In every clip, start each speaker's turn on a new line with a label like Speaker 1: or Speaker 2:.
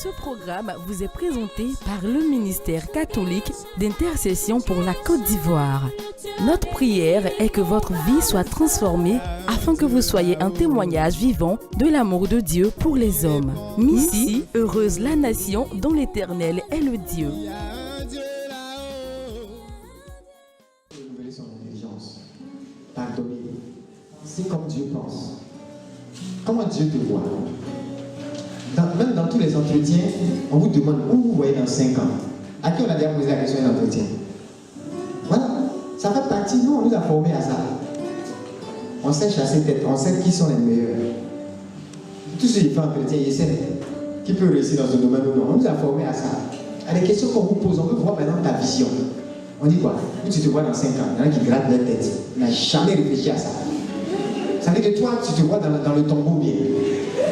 Speaker 1: Ce programme vous est présenté par le ministère catholique d'intercession pour la Côte d'Ivoire. Notre prière est que votre vie soit transformée afin que vous soyez un témoignage vivant de l'amour de Dieu pour les hommes. Missy, heureuse la nation dont l'Éternel est le Dieu.
Speaker 2: Renouveler son intelligence, pardonner, c'est comme Dieu pense. Comment Dieu te voit? Même dans tous les entretiens, on vous demande où vous voyez dans 5 ans. À qui on a déjà posé la question d'entretien? Voilà, ça fait partie, nous on nous a formés à ça. On sait chasser tête, on sait qui sont les meilleurs. Tous ceux qui font entretien, ils essaient qui peut réussir dans ce domaine ou non. On nous a formés à ça. À des questions qu'on vous pose, on veut voir maintenant ta vision. On dit quoi? Où tu te vois dans 5 ans? Il y en a qui grattent leur tête. On n'a jamais réfléchi à ça. Ça veut dire que toi, tu te vois dans le tombeau bien.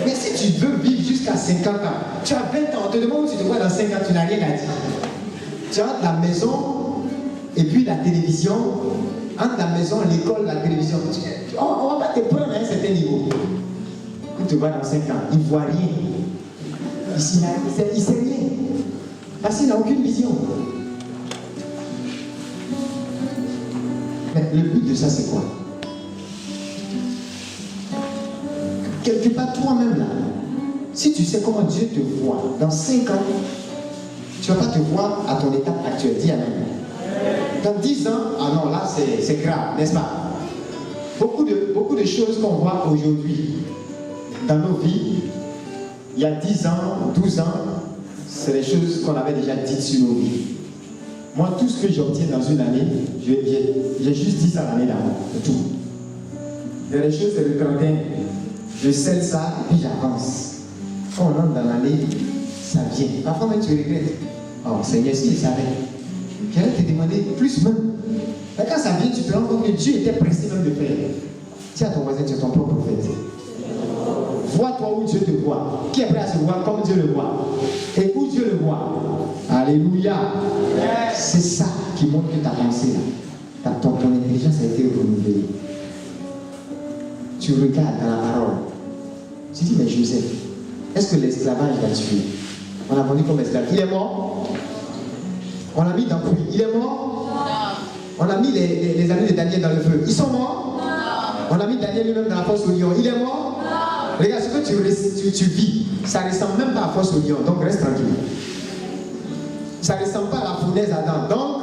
Speaker 2: Mais si tu veux vivre jusqu'à 50 ans, tu as 20 ans, on te demande où tu te vois dans 5 ans, tu n'as rien à dire. Tu as la maison et puis la télévision. Entre la maison, l'école, la télévision. On ne va pas te prendre à un certain niveau. Où tu te vois dans 5 ans, il ne voit rien. Ici, il ne sait rien. Parce qu'il n'a aucune vision. Mais le but de ça, c'est quoi? Quelque part, toi-même là, si tu sais comment Dieu te voit, dans 5 ans, tu ne vas pas te voir à ton étape actuelle. Dis amen. Dans 10 ans, ah non, là c'est grave, n'est-ce pas? Beaucoup de choses qu'on voit aujourd'hui dans nos vies, il y a 10 ans, 12 ans, c'est les choses qu'on avait déjà dites sur nos vies. Moi, tout ce que j'obtiens dans une année, j'ai juste dit ça l'année d'avant, c'est tout. Il y a des choses, c'est le 31. Je scelle ça et puis j'avance. Quand on entre dans l'année, ça vient. Parfois même tu regrettes. Oh Seigneur, s'il savait, j'allais te demander plus même. Mais quand ça vient, tu te rends compte que Dieu était pressé même de faire. Dis à ton voisin, tu es ton propre prophète. Vois-toi où Dieu te voit. Qui est prêt à se voir comme Dieu le voit? Et où Dieu le voit? Alléluia. C'est ça qui montre que ta pensée là, ton intelligence a été renouvelée. Tu regardes dans la parole. Tu dis, mais Joseph, est-ce que l'esclavage l'a tué? On l'a vendu comme esclave. Il est mort? On l'a mis dans le puits. Il est mort? Non. On a mis les amis de Daniel dans le feu. Ils sont morts? Non. On a mis Daniel lui-même dans la fosse au lion. Il est mort? Non. Regarde, ce que tu vis, ça ne ressemble même pas à la fosse au lion. Donc reste tranquille. Ça ne ressemble pas à la fournaise à dents.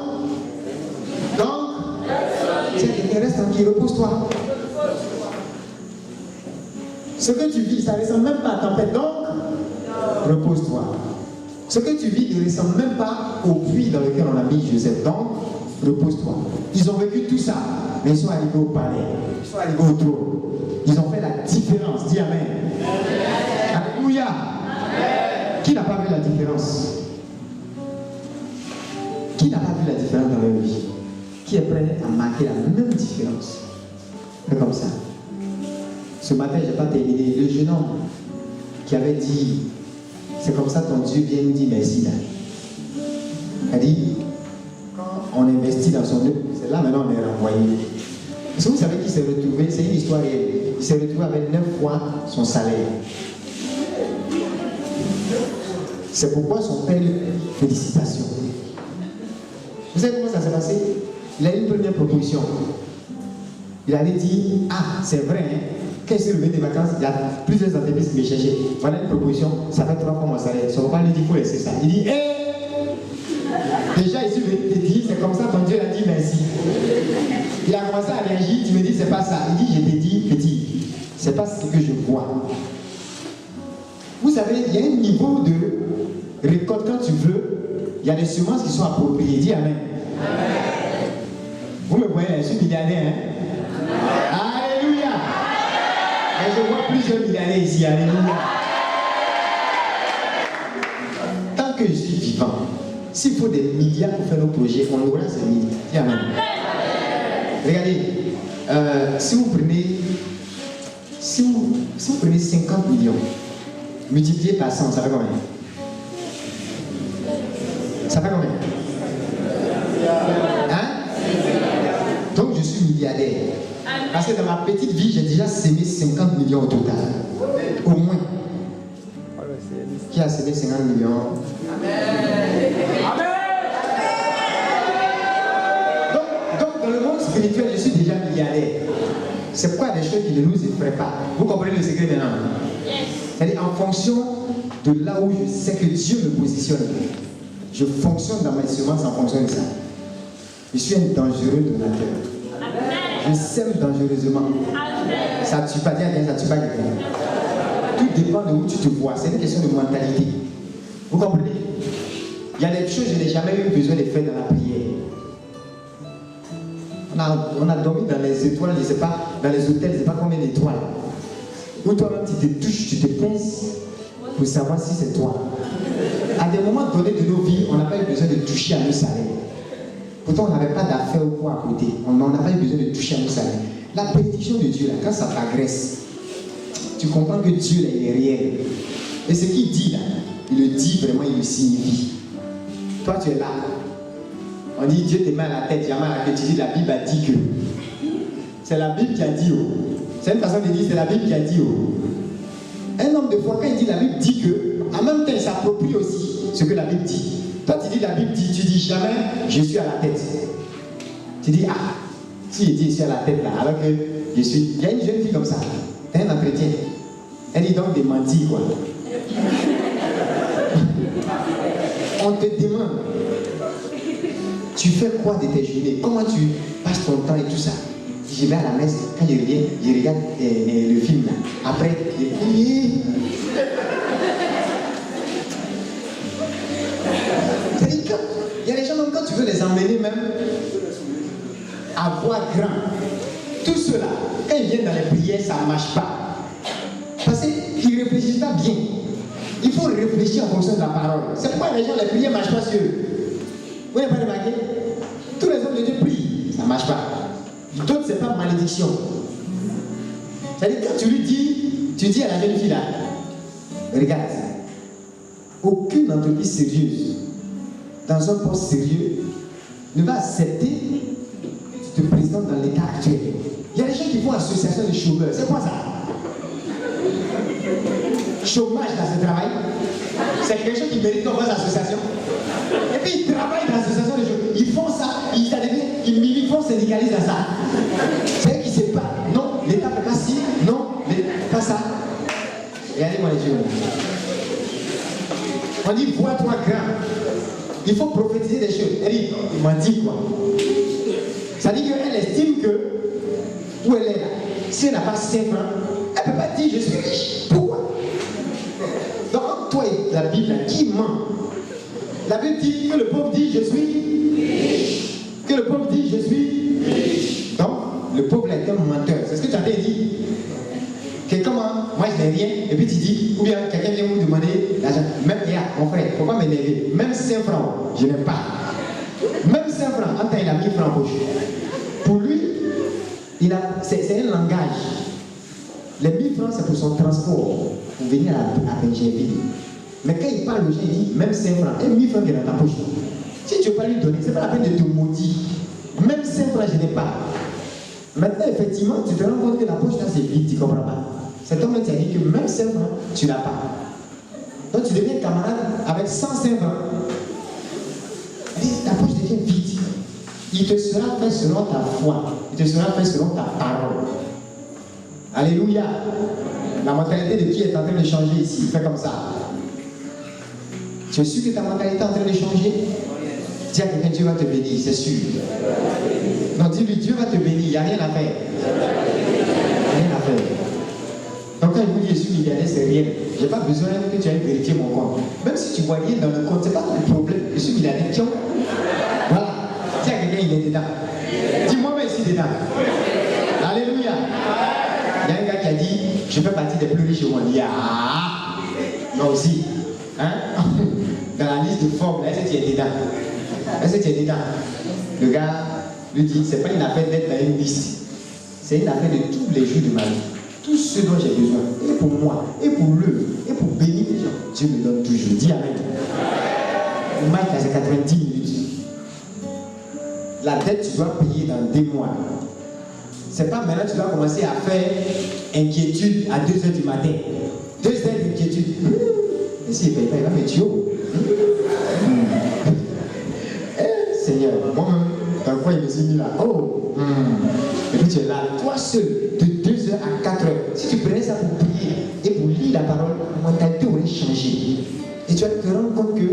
Speaker 2: Donc, reste tranquille, repose-toi. Ce que tu vis, ça ne ressemble même pas à tempête, donc repose-toi. Ce que tu vis ne ressemble même pas au puits dans lequel on a mis Joseph, donc repose-toi. Ils ont vécu tout ça, mais ils sont arrivés au palais, ils sont arrivés au trône. Ils ont fait la différence, dis amen. Alléluia. Qui n'a pas vu la différence? Qui n'a pas vu la différence dans leur vie? Qui est prêt à marquer la même différence? C'est comme ça. Ce matin, je n'ai pas terminé. Le jeune homme qui avait dit, c'est comme ça ton Dieu vient nous dire merci là. Il a dit, quand on investit dans son œuvre, c'est là maintenant on est renvoyé. Est-ce que vous savez qu'il s'est retrouvé, c'est une histoire réelle, il s'est retrouvé avec 9 fois son salaire. C'est pourquoi son père lui dit félicitations. Vous savez comment ça s'est passé? Il a eu une première proposition. Il allait dire, ah c'est vrai, hein? Quand je suis revenu des vacances, il y a plusieurs entreprises qui me cherchaient. Voilà une proposition, ça fait 3 fois mon salaire. Son papa lui dit, il faut laisser ça. Il dit, déjà ici, je te dis, c'est comme ça, ton Dieu a dit merci. Il a commencé à réagir, tu me dis, c'est pas ça. Il dit, je t'ai dit, petit, c'est pas ce que je vois. Vous savez, il y a un niveau de récolte quand tu veux, il y a des semences qui sont appropriées. Dis amen. Vous me voyez, je suis milliardaire, hein? Alléluia! Et je vois plusieurs milliardaires ici, alléluia. Tant que je suis vivant, s'il faut des milliards pour faire nos projets, on aura ces milliards. Dis amen. Regardez, si vous prenez 50 millions, multiplié par 100, ça fait combien? Ça fait combien? Hein? Donc je suis milliardaire. Parce que dans ma petite vie, j'ai déjà sémé 50 millions au total. Au moins. Qui a semé 50 millions? Donc, dans le monde spirituel, je suis déjà milliardaire. C'est quoi des choses qui ne nous effraient pas? Vous comprenez le secret maintenant? C'est-à-dire en fonction de là où je sais que Dieu me positionne, je fonctionne dans mes semences en fonction de ça. Je suis un dangereux donateur. Je sème dangereusement. Ça ne tue pas bien, ça ne tue pas quelqu'un. Tout dépend de où tu te vois. C'est une question de mentalité. Vous comprenez? Il y a des choses que je n'ai jamais eu besoin de faire dans la prière. On a dormi dans les étoiles, je ne sais pas, dans les hôtels, je ne sais pas combien d'étoiles. Où toi-même tu te touches, tu te pinces pour savoir si c'est toi. À des moments donnés de nos vies, on n'a pas eu besoin de toucher à nos salaires. Pourtant, on n'avait pas d'affaires ou quoi à côté. On n'a pas eu besoin de toucher à nos salaires. La bénédiction de Dieu, là, quand ça t'agresse, tu comprends que Dieu, là, il est réel. Et ce qu'il dit, là, il le dit vraiment, il le signifie. Toi, tu es là. On dit Dieu te met à la tête, il y a mal à la tête. Tu dis la Bible a dit que. C'est la Bible qui a dit. Oh. C'est une façon de dire, c'est la Bible qui a dit. Oh. Un homme de foi, quand il dit la Bible dit que, en même temps, il s'approprie aussi ce que la Bible dit. Toi, tu dis la Bible dit, tu dis jamais je suis à la tête. Tu dis, ah, si il dit je suis à la tête là, alors que je suis. Il y a une jeune fille comme ça, t'es un entretien. Elle dit donc des mentis, quoi. On te demande, tu fais quoi de tes journées? Comment tu passes ton temps et tout ça? Je vais à la messe, quand je reviens, je regarde le film là. Après, c'est-à-dire qu'il y a des gens, même quand tu veux les emmener même à voir grand, tout cela, quand ils viennent dans les prières, ça ne marche pas. Parce qu'ils ne réfléchissent pas bien. Il faut réfléchir en fonction de la parole. C'est pourquoi les gens, les prières ne marchent pas sur eux. Vous n'avez pas remarqué? Tous les hommes de Dieu prient, ça ne marche pas. D'autres, ce n'est pas malédiction. C'est-à-dire quand tu lui dis, tu dis à la jeune fille là, regarde, aucune entreprise sérieuse, dans un poste sérieux, ne va accepter que tu te présentes dans l'état actuel. Il y a des gens qui font association de chômeurs. C'est quoi ça? Chômage dans ce travail, c'est quelque chose qui mérite qu'on fasse association. Et puis ils travaillent dans l'association de chômeurs. Ils font ça, ils militent, font syndicalisent dans ça. C'est eux qui ne savent pas. Non, l'État ne fait pas ci, non, pas ça. Regardez-moi les yeux. On dit, vois-toi grand. Il faut prophétiser des choses. Elle dit, il m'a dit quoi? Ça dit qu'elle estime que, où elle est là, si elle n'a pas 5 francs, elle ne peut pas dire, je suis riche. Pourquoi? Donc, toi et la Bible, qui ment? La Bible dit que le pauvre dit, je suis riche. Que le pauvre dit, je suis riche. Donc, le pauvre est un menteur. C'est ce que tu as dit. Quelqu'un, moi je n'ai rien, et puis tu dis, ou bien quelqu'un vient vous demander l'argent. Même, mon frère, il ne faut pas m'énerver. Même 5 francs, je n'ai pas. Même 5 francs, attends, il a 1000 francs en poche. Pour lui, c'est un langage. Les 1000 francs, c'est pour son transport, pour venir à Benjerville. Mais quand il parle aux gens, il dit, même 5 francs, et 1000 francs qui est dans ta poche. Si tu ne veux pas lui donner, ce n'est pas la peine de te maudire. Même 5 francs, je n'ai pas. Maintenant, effectivement, tu te rends compte que la poche là c'est vide, tu ne comprends pas. Cet homme t'a dit que même 5 francs, tu n'as pas. Donc tu deviens camarade avec 105 francs. Et ta poche devient vide. Il te sera fait selon ta foi. Il te sera fait selon ta parole. Alléluia. La mentalité de qui est en train de changer ici? Fais comme ça. Tu es sûr que ta mentalité est en train de changer? Dis à quelqu'un, Dieu va te bénir, c'est sûr. Non, dis-lui, Dieu va te bénir, il n'y a rien à faire. Rien à faire. Donc quand je vous dis, je suis milliardaire, c'est rien. Je n'ai pas besoin que tu ailles vérifier mon compte. Même si tu vois rien dans le compte, ce n'est pas ton problème. Je suis milliardaire. Voilà. Dis à quelqu'un, il est dedans. Dis-moi, mais ici dedans. Alléluia. Il y a un gars qui a dit, je fais partie des plus riches au monde. Il y a. Moi aussi. Hein? Dans la liste de formes, est-ce que tu es dedans? Est-ce que tu es dedans? Le gars lui dit, c'est pas une affaire d'être dans une liste. C'est une affaire de tous les jours de ma vie. Tout ce dont j'ai besoin, et pour moi, et pour l'œuvre, et pour bénir les gens, Dieu me donne toujours. Dis Amen. Le Mike, c'est 90 minutes. La dette, tu dois payer dans 2 mois. C'est pas maintenant que tu dois commencer à faire inquiétude à 2 h du matin. 2 heures d'inquiétude. s'il ne paye pas, il va me tuer. Seigneur, moi-même, dans quoi il me suis mis là? Et puis tu es là, toi seul, de 2h à 4h. Si tu prenais ça pour prier et pour lire la parole, la mentalité aurait changé. Et tu vas te rendre compte que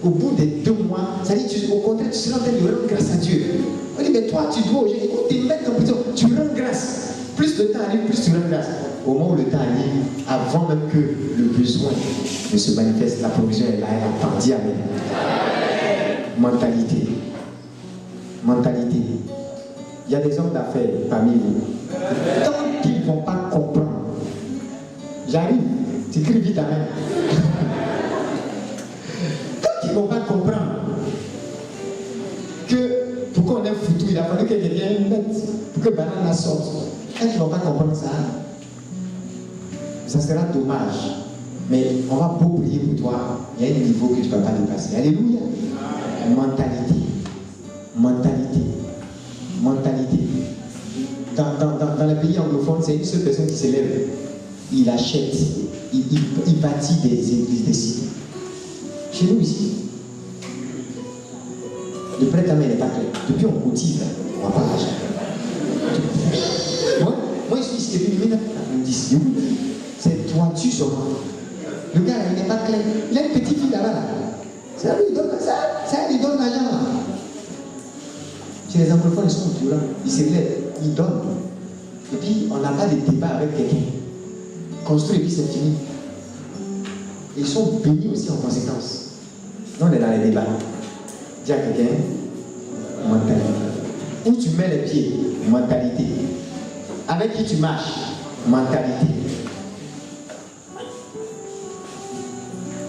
Speaker 2: au bout des 2 mois, ça dit, au contraire, tu seras en train de rendre grâce à Dieu. On dit, mais toi, tu dois aujourd'hui, écoute, te mettre en prison, tu rends grâce. Plus le temps arrive, plus tu rends grâce. Au moment où le temps arrive, avant même que le besoin ne se manifeste, la provision est là, elle attend. Dis amen. Mentalité. Mentalité. Il y a des hommes d'affaires parmi vous. Tant qu'ils ne vont pas comprendre, j'arrive, tu cries vite amen. Tant qu'ils ne vont pas comprendre que pour qu'on ait foutu, il a fallu que quelqu'un mette pour que banane la sorte. Quand ils ne vont pas comprendre ça, ça sera dommage. Mais on va beaucoup prier pour toi. Il y a un niveau que tu ne peux pas dépasser. Alléluia. Mentalité. Mentalité. Mentalité. Dans les pays anglophones, c'est une seule personne qui s'élève. Il achète. Il bâtit des églises, des sites. Chez nous ici, le prêt à main n'est pas clair. Depuis on cotise, on ne va pas l'argent. Moi, je suis ici depuis 1990. C'est toiture seulement. Le gars, il n'est pas clair. Il a une petite fille là-bas. Ça lui donne ça lui donne l'argent. Chez les anglophones, ils sont violents. Ils s'élèvent, ils donnent. Et puis, on n'a pas de débat avec quelqu'un. Construit et puis c'est fini. Ils sont bénis aussi en conséquence. Nous, on est dans les débats. Dis à quelqu'un, mentalité. Où tu mets les pieds, mentalité. Avec qui tu marches, mentalité.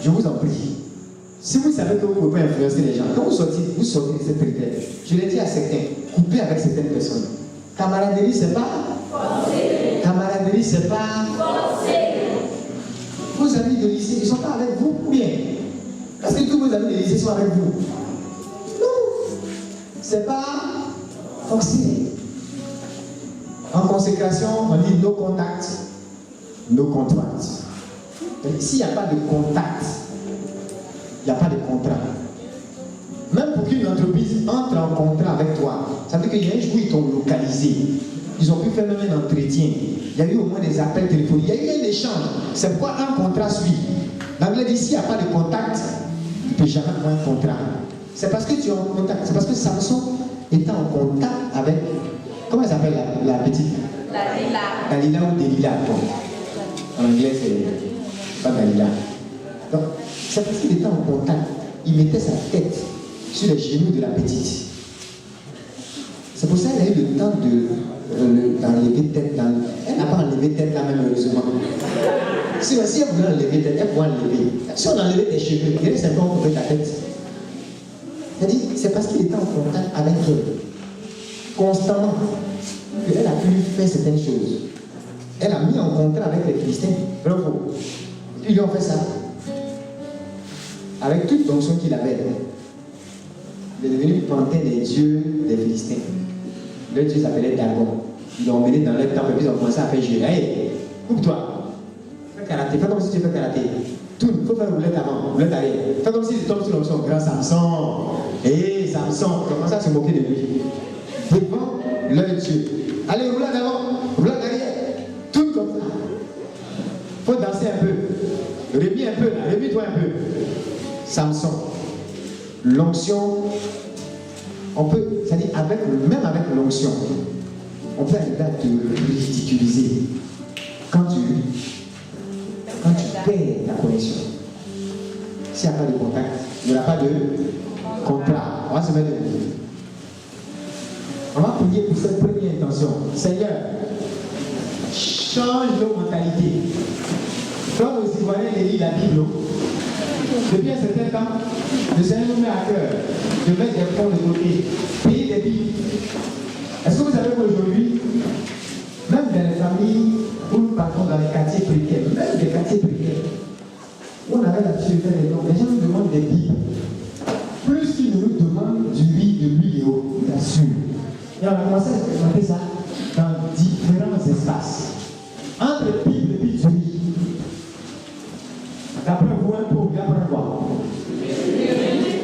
Speaker 2: Je vous en prie. Si vous savez que vous ne pouvez pas influencer les gens, quand vous sortez de cette critère, je l'ai dit à certains, coupez avec certaines personnes. Camaraderie, c'est pas forcé. Camaraderie, c'est pas forcé. Vos amis de lycée, ils ne sont pas avec vous ou bien? Parce que tous vos amis de lycée sont avec vous. Non. C'est pas forcé. En consécration, on dit no contact, no contract. S'il n'y a pas de contact, il n'y a pas de contrat. Même pour qu'une entreprise entre en contrat avec toi, ça veut dire qu'il y a un jour où ils t'ont localisé. Ils ont pu faire même un entretien. Il y a eu au moins des appels téléphoniques. Il y a eu un échange. C'est pourquoi un contrat suit. L'anglais dit s'il n'y a pas de contact, il ne peut jamais avoir un contrat. C'est parce que tu es en contact. C'est parce que Samson était en contact avec. Comment elle s'appelle la petite? Dalila ou Delilah. En anglais, c'est pas Dalila. Donc, c'est parce qu'il était en contact. Il mettait sa tête sur les genoux de la petite. C'est pour ça qu'elle a eu le temps d'enlever tête là. Elle n'a pas enlevé tête là même, heureusement. Si elle voulait enlever tête, elle pouvait enlever. Si on enlevait tes cheveux, il reste un peu couper ta tête. C'est-à-dire, c'est parce qu'il était en contact avec elle, constamment, qu'elle a pu faire certaines choses. Elle a mis en contrat avec les Philistins. Bravo. Ils lui ont fait ça. Avec toute l'onction qu'il avait. Il est devenu pantin des dieux des Philistins. Le dieu s'appelait Dagon. Ils l'ont emmené dans leur temple et puis ils ont commencé à faire jouer. Hey, coupe-toi. Fais karaté. Fais comme si tu fais karaté. Tourne. Il faut faire roulette avant, roulette arrière. Fais comme si tu tombes sur l'onction. Grand Samson. Hé, Samson. Ils commencent à se moquer de lui. Devant leur dieu. Allez, roulette avant, roulette arrière. Tourne comme ça. Il faut danser un peu. Remue un peu là. Remue-toi un peu. Samson. L'onction, on peut, c'est-à-dire même avec l'onction, on peut arriver à te ridiculiser quand tu perds ta connexion. S'il n'y a pas de contact, il n'y aura pas de contrat. On va se mettre debout. On va prier pour cette première intention. Seigneur, change nos mentalités. Comme aux Ivoiriens les lisent la Bible, depuis un certain temps, le Seigneur nous met à cœur de mettre des fonds de côté, payer des billes. Est-ce que vous savez qu'aujourd'hui, même dans les familles où nous partons dans les quartiers précaires, même des quartiers précaires, où on avait l'habitude de faire des dons, les gens nous demandent des billes. Plus qu'ils nous demandent de l'huile et eau, bien sûr. Et on a commencé à expérimenter ça dans différents espaces. Entre Bible et puis du riz. D'après vous, un pauvre, il va prendre quoi?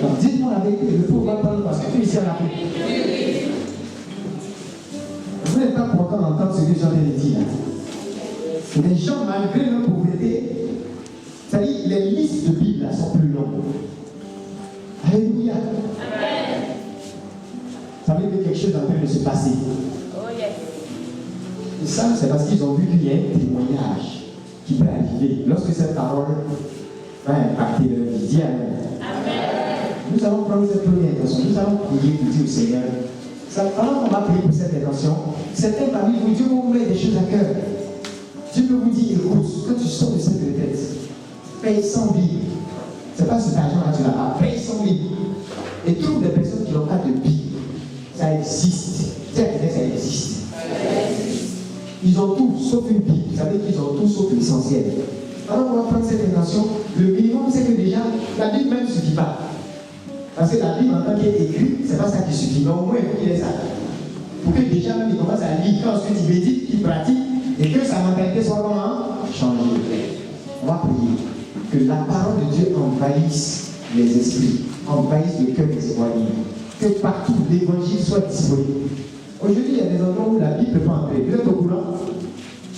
Speaker 2: Donc, dites-moi la vérité, le pauvre va prendre quoi? Ce que tu ici à l'Afrique. Vous n'êtes pas content d'entendre ce que j'en ai dit là. Les gens, malgré leur pauvreté, c'est-à-dire les listes de Bible là sont plus longues. Alléluia. Amen. Ça veut dire que quelque chose est en train de se passer. Oh yes. Et ça, c'est parce qu'ils ont vu qu'il y a un témoignage qui peut arriver lorsque cette parole va impacter leur vie. Dis Amen. Amen. Nous allons prendre cette première intention. Nous allons prier pour dire au Seigneur. Pendant qu'on va prier pour cette intention, certains parmi vous, Dieu vous met des choses à cœur. Dieu peut vous dire, écoute, quand tu sors de cette retraite, paye 100 billes. C'est pas cet argent-là que tu n'as pas. Paye 100 billes. Et trouve des personnes qui n'ont pas de billes. Ça existe. C'est vrai que ça existe. Ils ont tout sauf une Bible. Vous savez qu'ils ont tout sauf l'essentiel. Alors on va prendre cette intention. Le minimum, c'est que déjà, la Bible même ne suffit pas. Parce que la Bible, en tant qu'elle est écrite, c'est pas ça qui suffit. Mais au moins, il faut qu'il ait ça. Pour que déjà, même il commence à lire, qu'ensuite il médite, qu'il pratique, et que sa mentalité soit comment changée. On va prier. Que la parole de Dieu envahisse les esprits, envahisse le cœur des Ivoiriens. Que partout l'évangile soit disponible. Aujourd'hui, il y a des endroits où la Bible ne peut pas entrer. Vous êtes au courant?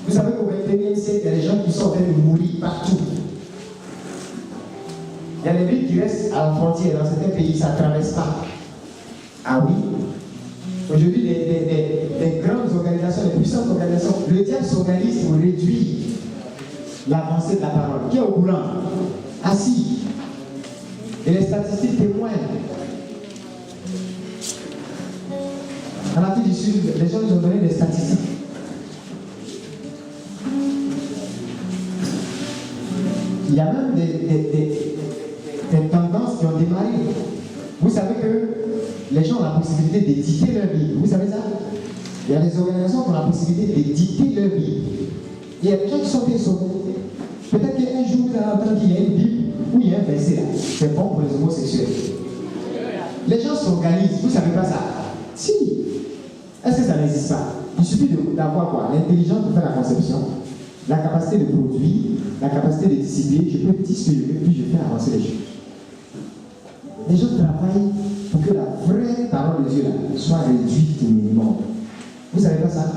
Speaker 2: Vous savez qu'au XXIe siècle, il y a des gens qui sont en train de mourir partout. Il y a des villes qui restent à la frontière. Dans certains pays, ça ne traverse pas. Ah oui? Aujourd'hui, les grandes organisations, les puissantes organisations, le diable s'organise pour réduire l'avancée de la parole. Qui est au courant? Assis. Et les statistiques témoignent. En Afrique du Sud, les gens nous ont donné des statistiques. Il y a même des tendances qui ont démarré. Vous savez que les gens ont la possibilité d'éditer leur Bible. Vous savez ça? Il y a des organisations qui ont la possibilité d'éditer leur Bible. Et il y a des gens qui sont sauvés. Peut-être qu'un jour, vous allez entendre qu'il y a une Bible où il y a un verset là. C'est bon pour les homosexuels. Les gens s'organisent. Vous ne savez pas ça? Si. Est-ce que ça n'existe pas? Il suffit d'avoir quoi? L'intelligence pour faire la conception, la capacité de produire, la capacité de discipliner. Je peux dire ce que je veux, puis je fais avancer les choses. Les gens travaillent pour que la vraie parole de Dieu là, soit réduite au minimum. Vous ne savez pas ça?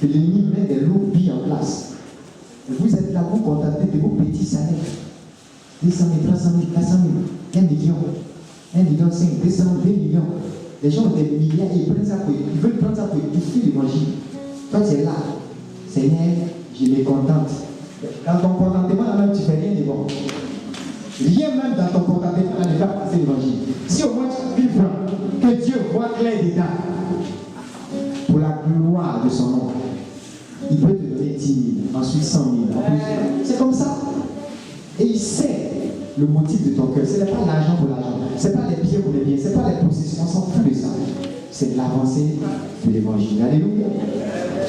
Speaker 2: Que l'ennemi met des lobbies en place. Et vous êtes là, vous contentez de vos petits salaires. 200 000, 300 000, 400 000, 1 million, 1,5 million, 200 000, 2 millions. Les gens ont des milliards et ils veulent prendre ça pour étouffer l'évangile. Toi, tu es là. Seigneur, je me contente. Dans ton contentement, là même, tu ne fais rien de bon. Rien même dans ton contentement, là, ne va passer l'évangile. Si au moins tu vis que Dieu voit clair dedans, pour la gloire de son nom, il peut te donner 10 000, ensuite 100 000. C'est comme ça. Et il sait le motif de ton cœur. Ce n'est pas l'argent pour l'argent. Ce n'est pas les biens pour les biens. Ce n'est pas les possessions. On s'en fout de ça. C'est l'avancée de l'évangile. Alléluia.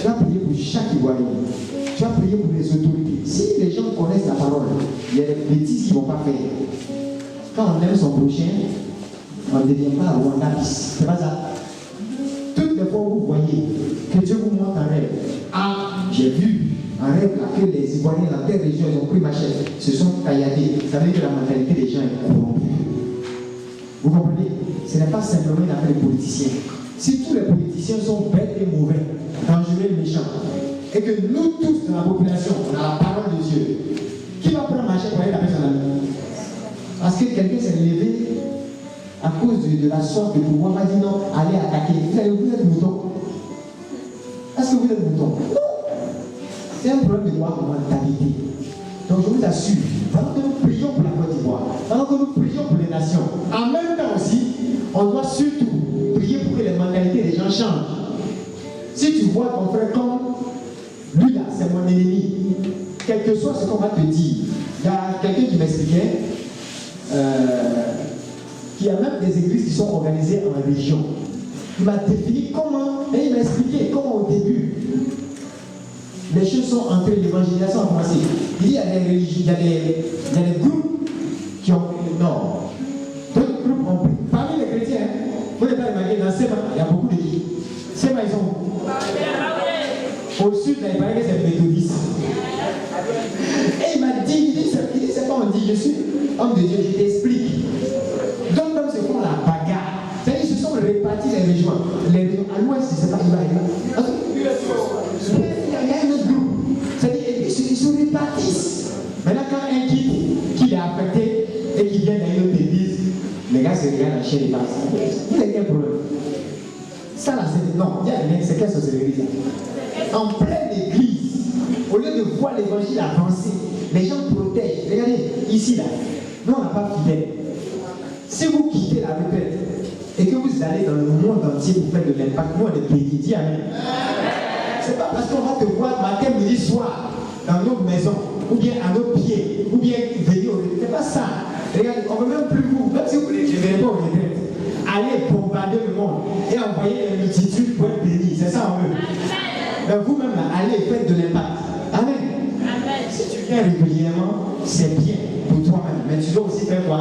Speaker 2: Tu vas prier pour chaque Ivoirien. Tu vas prier pour les autorités. Si les gens connaissent la parole, il y a des bêtises qu'ils ne vont pas faire. Quand on aime son prochain, on ne devient pas Rwanda. C'est pas ça. Toutes les fois où vous voyez que Dieu vous montre un rêve. Ah, j'ai vu un rêve là que les Ivoiriens dans telle région, ils ont pris machette, se sont tailladés. Ça veut dire que la mentalité des gens est corrompue. Vous comprenez? Ce n'est pas simplement une affaire de politiciens. Si tous les politiciens sont bêtes et mauvais, dangereux et méchants, et que nous tous dans la population, on a la parole de Dieu, qui va prendre machette pour aller taper son ami? Parce que quelqu'un s'est levé à cause de la soif de pouvoir, m'a dit non, allez attaquer. Vous êtes mouton. Est-ce que vous êtes mouton? Non. C'est un problème de mentalité. Donc je vous assure, pendant que nous prions pour la Côte d'Ivoire, pendant que nous prions pour les nations, en même temps aussi, on doit surtout prier pour que les mentalités des gens changent. Si tu vois ton frère comme lui là, c'est mon ennemi, quel que soit ce qu'on va te dire, il y a quelqu'un qui m'expliquait qu'il y a même des églises qui sont organisées en région. Il m'a défini comment, et il m'a expliqué comment au début, les choses sont entrées, l'évangélisation a commencé. Il dit il y a des religions, il y a des groupes qui ont pris le nord. D'autres groupes ont pris. Parmi les chrétiens, vous n'avez pas remarqué, dans Sema, il y a beaucoup d'églises. Sema, ils sont où? Au sud, là, il paraît que c'est méthodiste. Et il m'a dit, il dit c'est gars se regardent en chien et passent. Vous avez quel problème? Ça là, c'est. Non, c'est quelle sorcellerie ça? En pleine église, au lieu de voir l'évangile avancer, les gens protègent. Regardez, ici là, nous on n'a pas fidèle. Si vous quittez la retraite et que vous allez dans le monde entier pour faire de l'impact, nous on est bénis. Dis amen. C'est pas parce qu'on va te voir matin, midi, soir dans nos maisons, ou bien à nos pieds, ou bien venir au retraite. C'est pas ça. Regardez, on ne veut même plus vous, même si vous voulez, je ne vais pas au retraite. Allez bombarder le monde et envoyer les multitudes pour être bénis. C'est ça on veut. Donc vous-même là, allez faire de l'impact. Amen. Amen. Si tu viens régulièrement, c'est bien pour toi-même. Mais tu dois aussi faire quoi?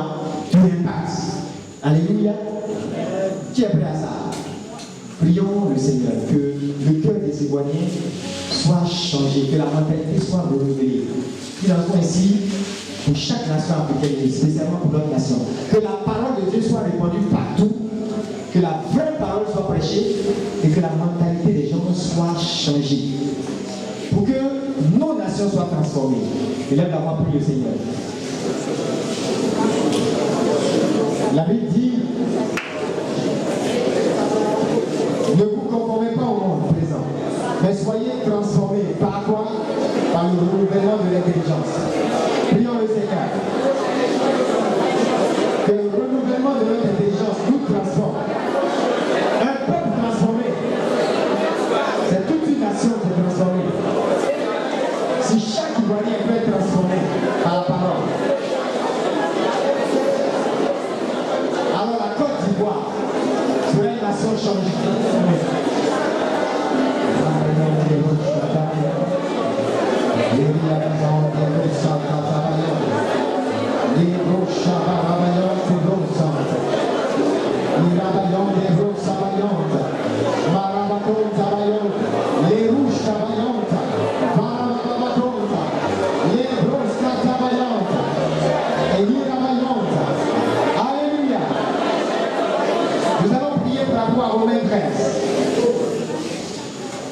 Speaker 2: De l'impact. Alléluia. Qui est prêt à ça? Prions le Seigneur que le cœur des éloignés soit changé, que la mentalité soit renouvelée. Il en faut ainsi pour chaque nation africaine, et spécialement pour notre nation. Que la parole de Dieu soit répandue partout, que la vraie parole soit prêchée et que la mentalité des gens soit changée. Pour que nos nations soient transformées. Élève la voix, prie le Seigneur. La Bible dit: ne vous conformez pas au monde présent, mais soyez transformés par quoi? Par le renouvellement de l'intelligence. Prions le Seigneur. Que le renouvellement de notre intelligence nous transforme. Un peuple transformé, c'est toute une nation qui est transformée. Si chaque Ivoirien peut être transformé par la parole, alors la Côte d'Ivoire serait une nation changée. Alléluia. Nous allons prier par rapport à Romains 13.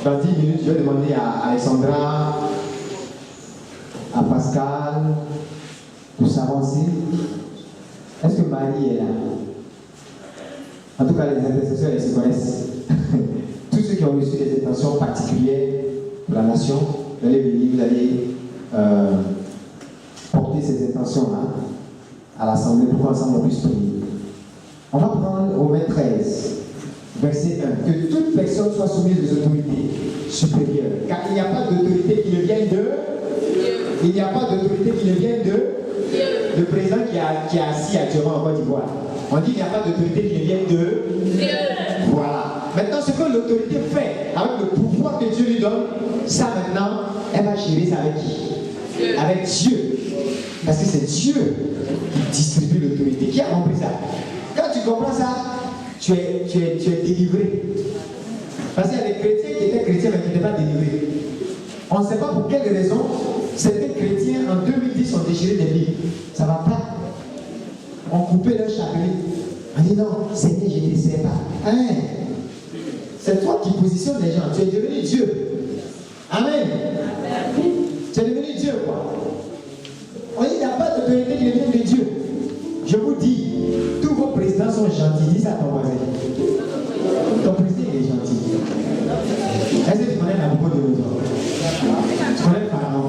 Speaker 2: Dans 10 minutes, je vais demander à Alexandra, à Pascal, de s'avancer. Est-ce que Marie est là? En tout cas, les intercesseurs, ils se connaissent. Tous ceux qui ont reçu des intentions particulières pour la nation, vous allez venir, vous allez porter ces intentions-là à l'Assemblée pour qu'ensemble on puisse prier. On va prendre Romains 13, verset 1. Que toute personne soit soumise aux autorités supérieures. Car il n'y a pas d'autorité qui ne vienne de Dieu. Il n'y a pas d'autorité qui ne vienne de Dieu. Le président qui est assis actuellement en Côte d'Ivoire. On dit qu'il n'y a pas d'autorité qui ne vienne de Dieu. Voilà. Maintenant, ce que l'autorité fait avec le pouvoir que Dieu lui donne, ça maintenant, elle va gérer ça avec qui? Dieu. Avec Dieu. Parce que c'est Dieu qui distribue l'autorité. Qui a compris ça? Quand tu comprends ça, tu es délivré. Parce qu'il y a des chrétiens qui étaient chrétiens mais qui n'étaient pas délivrés. On ne sait pas pour quelle raison certains chrétiens en 2010 ont déchiré des Bibles. Ça ne va pas. On coupait leur chapelet. On dit non, Seigneur, je ne te sais pas. Hein? C'est toi qui positionnes les gens. Tu es devenu Dieu. Amen. Tu es devenu Dieu, quoi. On dit qu'il n'y a pas d'autorité qui vient de Dieu. Je vous dis, tous vos présidents sont gentils. Dis ça à ton voisin. Ton président est gentil. Est-ce que tu connais la beaucoup de nos hommes? Tu connais le pharaon?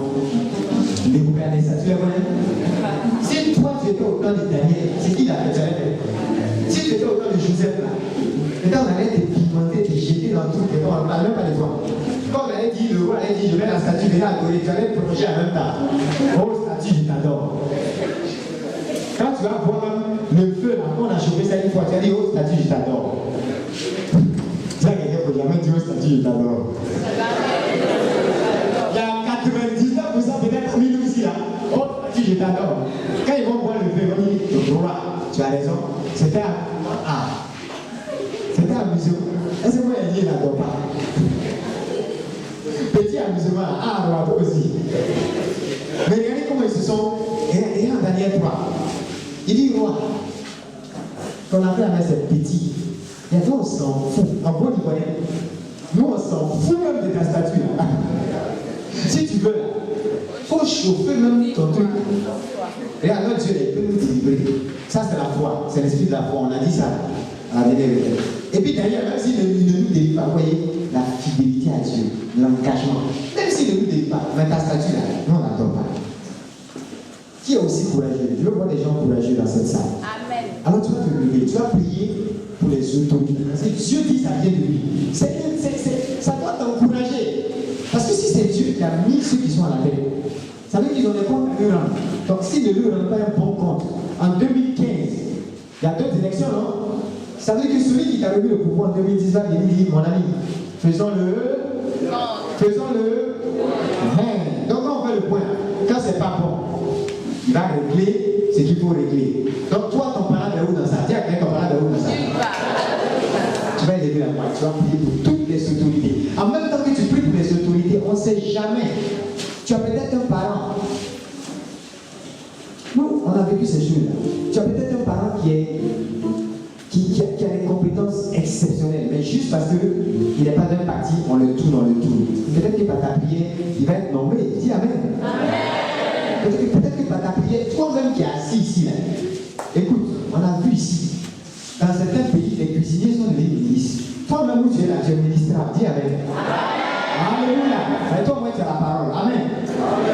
Speaker 2: Les Nebuchadnezzar, tu les connais? Si toi tu étais au temps de Daniel, c'est qui l'a fait? Si tu étais au temps de Joseph là, maintenant on allait te pimenter, te jeter dans tout, et on ne parle même pas de toi. Quand on allait dire, le roi allait dire, je mets la statue, viens adorer, tu allais plonger en même temps. Oh statue, je t'adore. Quand tu vas voir le feu là, quand on a chauffé ça une fois, tu vas dire, oh statue, je t'adore. Tu vas quelqu'un pour jamais dire, oh statue, je t'adore. Il y a 99% peut-être parmi nous ici là. Oh statue, je t'adore. Quand ils vont voir le feu, ils vont dire, le roi, tu as raison. C'était amusant. Est-ce que moi, il n'adore pas? Petit amusement, roi, toi aussi. Mais regardez comment ils se sont. Et en Daniel 3, il dit, roi, ton affaire avec cette petite, il y a toi, on s'en fout. En bon ivoirien, nous, on s'en fout même de ta statue là. Si tu veux, il faut chauffer même ton truc. Regarde, notre Dieu, il peut nous délivrer. Ça, c'est la foi, c'est l'esprit de la foi, on a dit ça. Et puis d'ailleurs, même s'il ne nous délivre pas, vous voyez, la fidélité à Dieu, l'engagement, même s'il ne nous délivre pas, mais ta statue là, nous on n'attend pas. Qui est aussi courageux? Je veux voir des gens courageux dans cette salle. Amen. Alors tu vas te lever, tu vas prier pour les autorités. Parce que Dieu dit ça vient de lui. Ça doit t'encourager. Parce que si c'est Dieu qui a mis ceux qui sont à la tête, ça veut dire qu'ils ont des comptes à eux rendre. Donc s'ils ne lui rendent pas un bon compte, en 2015, il y a d'autres élections, non? Ça veut dire que celui qui t'a remis le pouvoir en 2010 va venir dire, mon ami, faisons-le. Donc on fait le point. Quand c'est pas bon, il va régler ce qu'il faut régler. Donc toi, ton parent est où dans ça? Dis à quelqu'un, ton parent est où dans ça? Tu vas élever la voix, tu vas prier pour toutes les autorités. En même temps que tu pries pour les autorités, on ne sait jamais. Tu as peut-être un parent. Nous, on a vécu ces choses-là. Tu as peut-être un parent qui a des compétences exceptionnelles, mais juste parce qu'il n'est pas d'un parti, on le tourne. Peut-être que par ta prière, il va être nommé. Dis Amen. Peut-être que par ta prière, toi-même qui es assis ici, là, écoute, on a vu ici, dans certains pays, les cuisiniers sont devenus ministres. Toi-même où tu es là, tu es ministrable. Dis Amen. Alléluia. Et toi, moi, tu as la parole. Amen.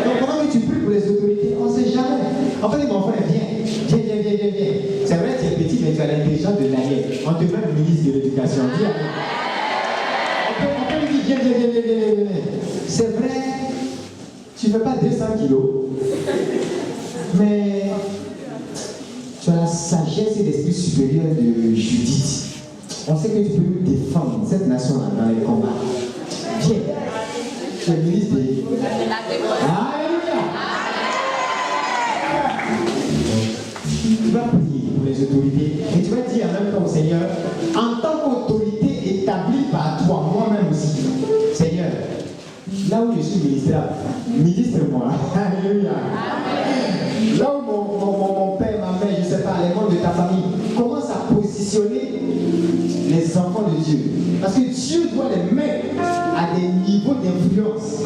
Speaker 2: Donc, pendant que tu pries pour les autorités, on ne sait jamais. En fait, mon frère, viens. C'est vrai, tu es petit, mais tu as l'intelligence de Daniel. On te met le ministre de l'éducation. Dis Amen. On peut lui dire, viens. C'est vrai, tu ne fais pas 200 kilos, mais tu as la sagesse et l'esprit supérieur de Judith. On sait que tu peux défendre cette nation-là dans les combats. Viens. Tu es ministre de... Alléluia. Tu vas prier pour les autorités et tu vas dire en même temps au Seigneur, en tant qu'autorité établie par toi, moi-même aussi, Seigneur, là où je suis ministre-moi. Alléluia. Là où mon père, ma mère, je ne sais pas, les membres de ta famille commencent à positionner les enfants de Dieu. Parce que Dieu doit les mettre à des niveaux d'influence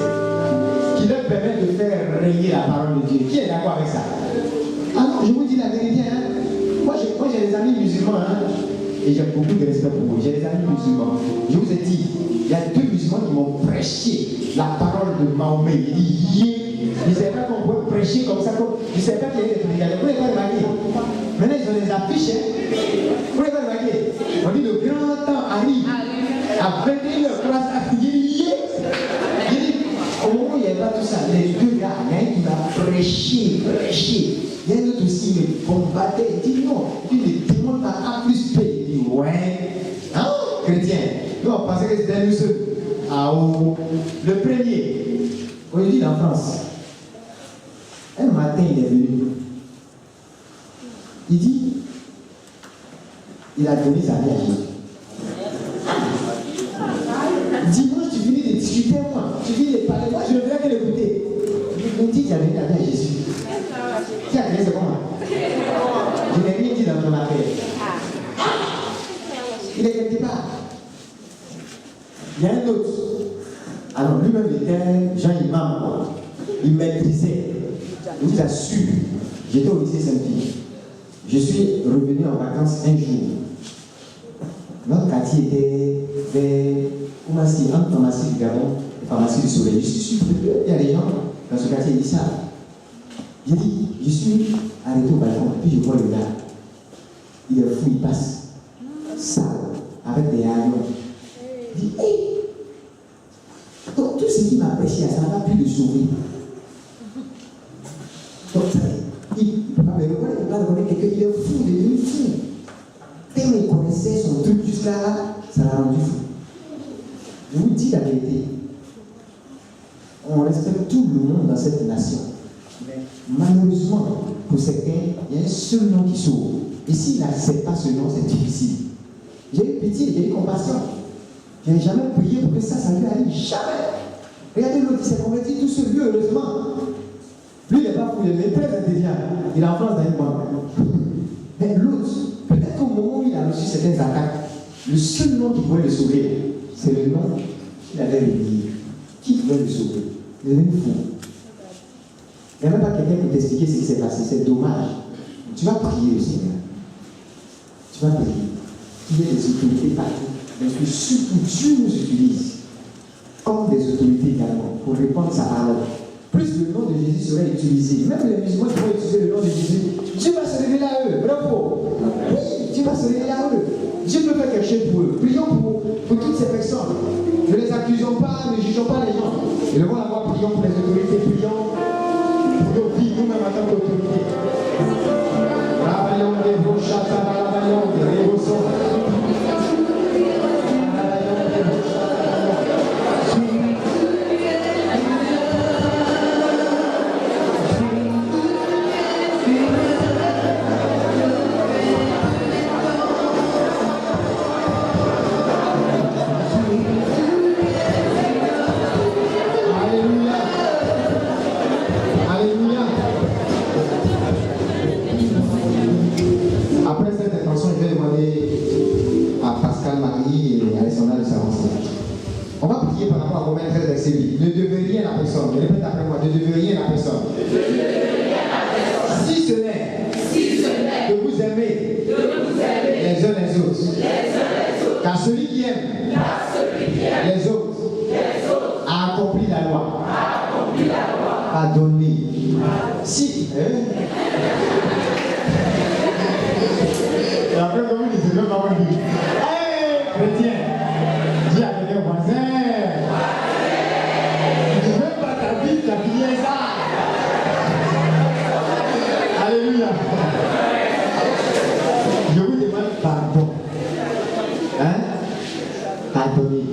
Speaker 2: qui leur permettent de faire régner la parole de Dieu. Qui est d'accord avec ça? Ah non, je vous dis la vérité. Moi, j'ai des amis musulmans. Et j'ai beaucoup de respect pour vous. J'ai des amis musulmans. Je vous ai dit, il y a 2 musulmans qui m'ont prêché la parole de Mahomet. Il dit, je ne savais pas qu'on pouvait prêcher comme ça. Je ne savais pas qu'il y avait des prédicateurs. Vous n'avez pas remarqué? Maintenant, ils ont des affiches. Vous n'avez pas remarqué? On dit, le grand temps arrive. À 21h, il dit, au moment où il n'y avait pas tout ça, les 2 gars, il y a un qui m'a prêché. Il y a un autre aussi qui me combattait. Il dit non. Il dit, le démon m'a A plus P. Il dit, ouais. Hein, chrétien? Nous, on pensait que c'était nous seuls. Ah, oh. Le premier, aujourd'hui en France, un matin, il est venu. Il dit, il a donné sa vie à Jésus. Dimanche, tu finis de discuter avec moi. Tu finis de parler. Moi, je ne veux que l'écouter. Il me dit, tu as donné ta vie à Jésus. Tu as donné, c'est comment? Je n'ai rien dit dans ton affaire. Il est quelque part. Il y a un autre. Alors, lui-même était Jean Imam, quoi. Il maîtrisait. Il vous assure. J'étais au lycée Saint-Pierre. Je suis revenu en vacances un jour. Notre quartier était vers entre pharmacie du Gabon et pharmacie du Soleil. Je suis sûr qu'il y a des gens dans ce quartier qui disent ça. J'ai dit, je suis arrêté au balcon, puis je vois le gars. Il est fou, il passe. Sale, avec des haillons. Je dis, hé! Donc tout ce qui m'a apprécié, ça n'a pas pu le sauver. Donc ça, il ne peut pas me reconnaître, il ne peut pas reconnaître quelqu'un, il est fou, il est devenu fou. Tellement il connaissait son truc jusqu'à là, ça l'a rendu fou. Je vous dis la vérité. On respecte tout le monde dans cette nation. Mais malheureusement, pour certains, il y a un seul nom qui sauve. Et s'il n'accepte pas ce nom, c'est difficile. J'ai eu pitié, j'ai eu compassion. Je n'ai jamais prié pour que ça lui arrive. Jamais. Regardez l'autre, il s'est converti tout seul, lui, heureusement. Lui, il n'est pas fou, il est très intelligent. Il est en France dans une banque. Mais l'autre, peut-être qu'au moment où il a reçu certaines attaques, le seul nom qui pouvait le sauver, c'est le nom qu'il avait réveillé. Qui pouvait le sauver? Il est devenu fou. Il n'y a même pas quelqu'un pour t'expliquer ce qui s'est passé. C'est dommage. Tu vas prier le Seigneur. Tu vas prier. Il y a des autorités partout. Mais que surtout Dieu nous utilise comme des autorités également pour répandre sa parole. Plus le nom de Jésus serait utilisé. Même les musulmans qui vont utiliser le nom de Jésus, Dieu va se révéler à eux. Bravo. Oui, Dieu va se révéler à eux. Dieu peut faire quelque chose pour eux. Prions pour toutes ces personnes. Ne les accusons pas, ne jugeons pas les gens. Et le voir avoir, prions pour les autorités, prions pour nos vies, nous-mêmes en tant qu'autorités. Ne devez rien à personne. Répète après moi. Ne devez rien à personne. Si ce n'est de vous aimer les uns les autres. Car celui qui aime les autres a accompli la loi. Pardonnez. Si. Et après, comme il dit, c'est même pas bon. Hey, chrétien, dis à tes voisins. Alléluia. Je vous demande pardon. Hein? Pardonnez.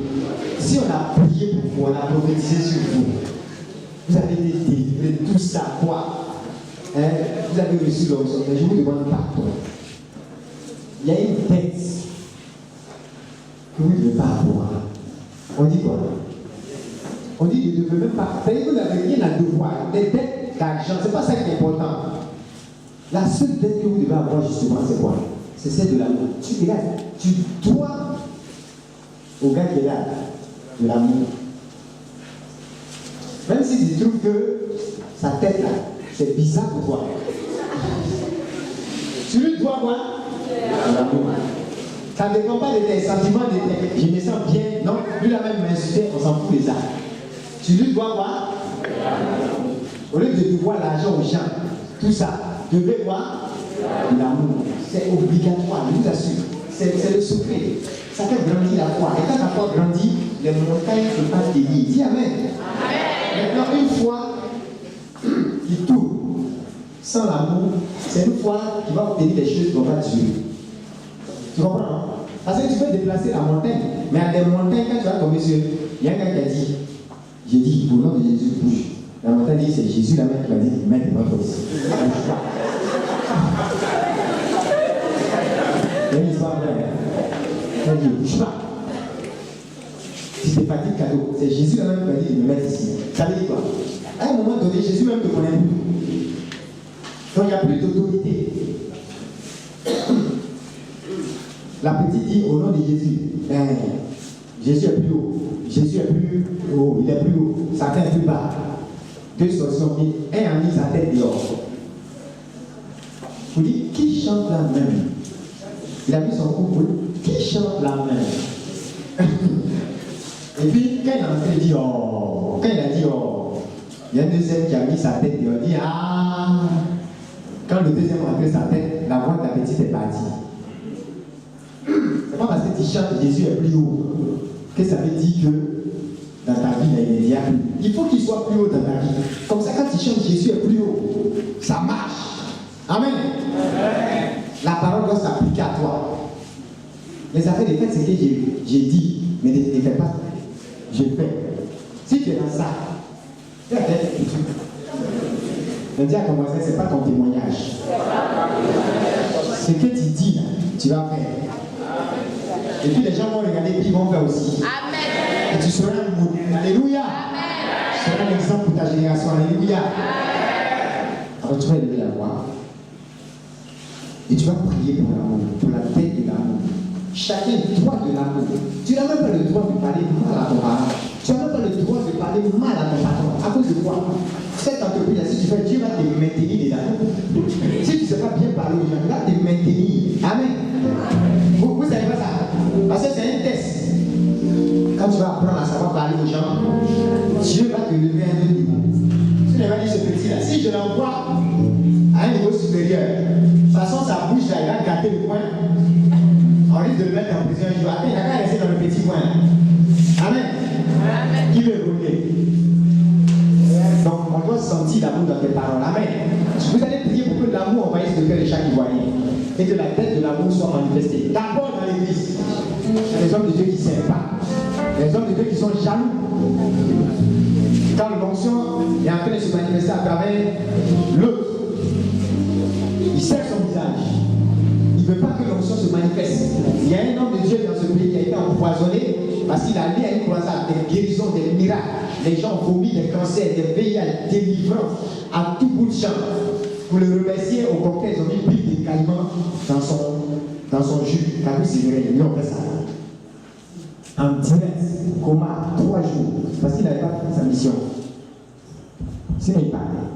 Speaker 2: Si on a prié pour vous, on a prophétisé sur vous, vous avez été délivrés de tout ça, quoi? Hein? Vous avez reçu l'onction, mais je vous demande pardon. Il y a une dette que vous ne devez pas avoir. On dit quoi? On dit qu'il ne devait même pas payer, vous n'avez rien à devoir. Des dettes d'argent, ce n'est pas ça qui est important. La seule dette que vous devez avoir justement, c'est quoi? C'est celle de l'amour. Tu dois au gars qui est là de l'amour. Même si tu trouves que sa tête là, c'est bizarre pour toi. Tu lui dois quoi? De l'amour. Ça ne dépend pas de tes sentiments, de tes... Je me sens bien. Non, lui la même m'insulter, on s'en fout des arts. Tu lui dois quoi? Au lieu de devoir l'argent aux gens, tout ça, tu devais quoi? De l'amour. C'est obligatoire, je vous assure. C'est le secret. Ça fait grandir la foi. Et quand la foi grandit, les montagnes ne peuvent pas tenir. Dis Amen. Maintenant, une foi qui tourne sans l'amour, c'est une foi qui va obtenir des choses qu'on va tuer. Tu comprends? Parce que tu peux déplacer la montagne, mais à des montagnes, quand tu vas tomber sur, il y a un gars qui a dit, j'ai dit, au nom de Jésus, bouge. La montagne dit, c'est Jésus la main qui m'a dit, mets tes mains ici. Il y a une histoire vraie. Elle dit, bouge pas. Si t'es fatigué, cadeau. C'est Jésus la main qui m'a dit de me mettre ici. Ça veut dire quoi? À un moment donné, Jésus même te connaît plus. Donc il n'y a plus d'autorité. La petite dit, au nom de Jésus, Jésus est plus haut. Jésus est plus haut, il est plus haut, Satan est plus bas. Deux solutions, un a mis sa tête dehors. Vous dites, qui chante la même? Il a mis son couple, qui chante la même? Et puis, quand il est entré, il dit, oh, quand il a dit, oh, il y a un deuxième qui a mis sa tête dehors, il dit, ah, quand le deuxième a entré sa tête, la voix de la petite est partie. C'est pas parce que tu chantes Jésus est plus haut que ça veut dire que dans ta vie, il y a plus. Il faut qu'il soit plus haut dans ta vie. Comme ça, quand tu chantes Jésus est plus haut, ça marche. Amen. La parole doit s'appliquer à toi. Les affaires des fêtes, c'est que j'ai dit, mais ne fais pas. Je fais. Si tu es dans ça, tu as peut-être foutu. Le dire à ton voisin, ce n'est pas ton témoignage. Ce que tu dis, là, tu vas faire. Et puis les gens vont regarder et puis ils vont faire aussi. Amen. Et tu seras un modèle. Alléluia. Amen. Tu seras un exemple pour ta génération. Alléluia. Alors tu vas élever la voix. Et tu vas prier pour l'amour, pour la paix de l'amour. Chacun doit de l'amour. Tu n'as même pas le droit de parler mal à ton parent. Tu n'as même pas le droit de parler mal à ton patron. À cause de quoi? Cette entreprise, si tu fais, Dieu va te maintenir dedans. Si tu ne sais pas bien parler aux gens, il va te maintenir. Amen. apprendre à savoir parler aux gens, Dieu va te lever à un autre niveau. Tu ne vas dire ce petit-là, si je l'envoie à un niveau supérieur, de toute façon, sa bouche là, il va gâter le coin. On risque de le mettre en prison un jour. Après, il n'a qu'à rester dans le petit coin. Amen. Qui veut évoluer? Donc, on doit sentir l'amour dans tes paroles. Amen. Vous allez prier pour que l'amour envahisse le cœur de chaque Ivoirien et que la tête de l'amour soit manifestée. D'abord dans l'église. Il y a des hommes de Dieu qui ne s'aiment pas. Les hommes de Dieu qui sont jaloux. Quand l'onction est en train de se manifester à travers l'autre, il serre son visage. Il ne veut pas que l'onction se manifeste. Il y a un homme de Dieu dans ce pays qui a été empoisonné parce qu'il a allé à une croisade, des guérisons, des miracles. Les gens vomi des cancers, des VIH, des délivrances à tout bout de champ. Pour le remercier, au contraire, ils ont mis une pipe de caïman dans son jus. T'as vu, c'est vrai, ils ont fait ça. En direct, coma, 3 jours, parce qu'il n'avait pas fait sa mission. Sinon, il partait.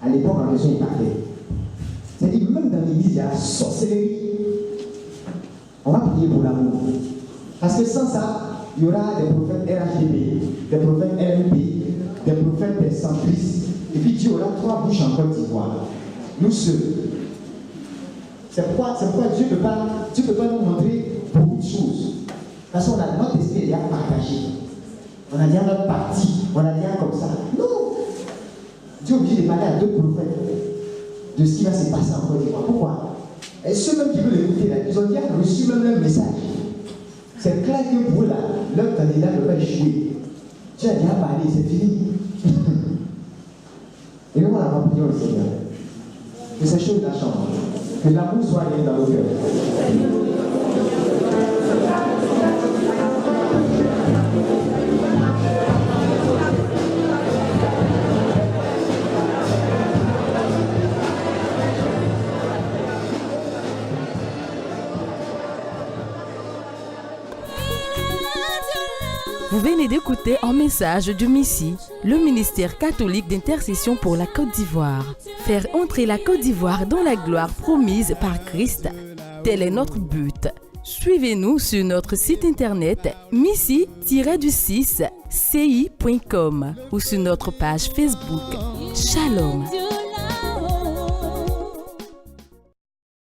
Speaker 2: À l'époque, en question, il partait. C'est-à-dire, même dans l'église, il y a la sorcellerie. On va prier pour l'amour. Parce que sans ça, il y aura des prophètes RHDP, des prophètes RMP, des prophètes des centristes. Et puis Dieu aura 3 bouches en Côte d'Ivoire. Nous seuls. C'est pourquoi Dieu ne peut pas nous montrer beaucoup de choses. Parce qu'on a notre esprit déjà partagé. On a déjà notre parti. On a déjà comme ça. Non. Dieu est obligé de parler à 2 prophètes de ce qui va se passer en Côte d'Ivoire. Pourquoi? Et ceux-mêmes qui veulent l'écouter, là, ils ont déjà reçu même leur message. C'est clair que pour eux, là, leur candidat ne va échouer. Tu as déjà parlé, c'est fini. Et nous, on va prier au Seigneur. Que ces choses-là changent. Que l'amour soit réel dans nos cœurs.
Speaker 1: Vous venez d'écouter un message du MISSI, le ministère catholique d'intercession pour la Côte d'Ivoire. Faire entrer la Côte d'Ivoire dans la gloire promise par Christ. Tel est notre but. Suivez-nous sur notre site internet missi-du6ci.com ou sur notre page Facebook. Shalom.